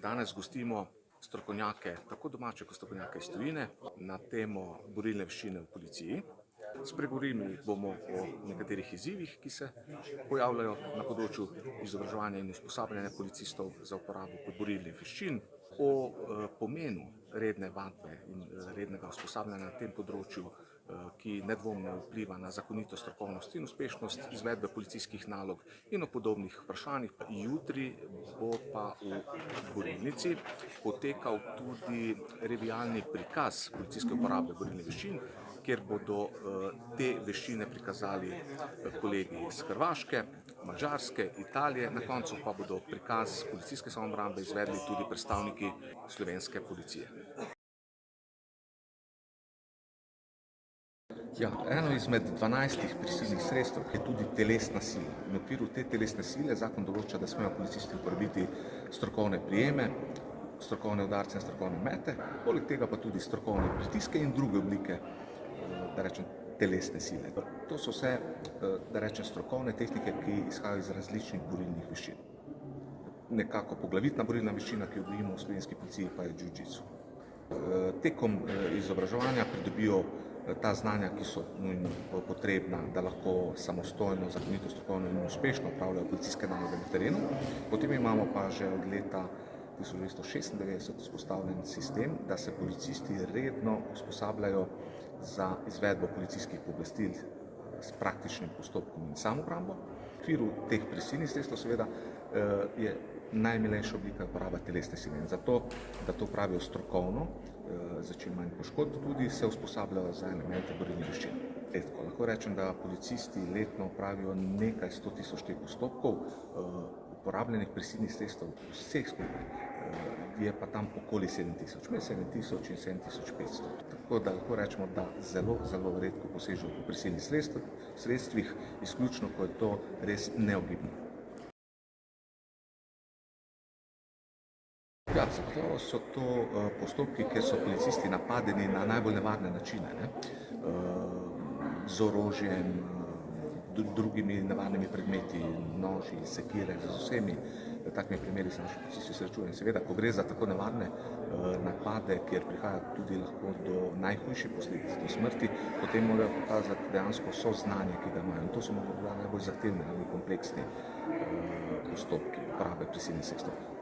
Danes gostimo strokovnjake, tako domače kot strokovnjake iz tujine, na temo borilne veščine v policiji. Spregovorili bomo o nekaterih izzivih, ki se pojavljajo na področju izobraževanja in usposabljanja policistov za uporabo borilnih veščin, o pomenu redne vadbe in rednega usposabljanja na tem področju, ki nedvomno vpliva na zakonitost, strokovnost in uspešnost izvedbe policijskih nalog in o podobnih vprašanjih. Jutri bo pa v borilnici potekal tudi revijalni prikaz policijske uporabe borilnih veščin, kjer bodo te veščine prikazali kolegi iz Hrvaške, Madžarske, Italije, na koncu pa bodo prikaz policijske samoobrambe izvedli tudi predstavniki slovenske policije. Ja, eno izmed 12 prisilnih sredstev, ki je tudi telesna sila. V okviru te telesne sile zakon določa, da smejo policisti uporabiti strokovne prijeme, strokovne udarce in strokovne mete, poleg tega pa tudi strokovne pritiske in druge oblike, da rečem, telesne sile. To so vse, da rečem, strokovne tehnike, ki izhajajo iz različnih borilnih veščin. Nekako poglavitna borilna veščina, ki jo gojimo v slovenski policiji, pa je jiu-jitsu. Tekom izobraževanja pridobijo ta znanja, ki so nujno potrebna, da lahko samostojno, zakonito, strokovno in uspešno opravljajo policijske naloge na terenu. Potem imamo pa že od leta 1996 vzpostavljen sistem, da se policisti redno usposabljajo za izvedbo policijskih pooblastil s praktičnim postopkom in samoobrambo. V okviru teh prisilnih sredstev seveda je najmilejša oblika uporaba telesne sile. In zato, da to pravijo strokovno, za čim manj poškodb, tudi se usposabljajo za elemente borilnih veščin. Lahko rečem, da policisti letno opravijo nekaj 100 tisoč teh postopkov, uporabljenih prisilnih sredstev vseh skupaj je pa tam okoli 7000, med 7000 in 7500. Tako da lahko rečemo, da zelo redko posežejo po prisilnih sredstvih, izključno, ko je to res neogibno. Ja, zagotovo so to postopki, kjer so policisti napadeni na najbolj nevarne načine, z orožjem, drugimi nevarnimi predmeti, noži, sekire, z vsemi takimi primeri se naši policisti srečujejo. In seveda, ko gre za tako nevarne napade, kjer prihaja tudi lahko do najhujših posledic, do smrti, potem morajo pokazati dejansko vso znanje, ki ga imajo. In to so morda najbolj zahtevni, najbolj kompleksni postopki uporabe prisilnih sredstev.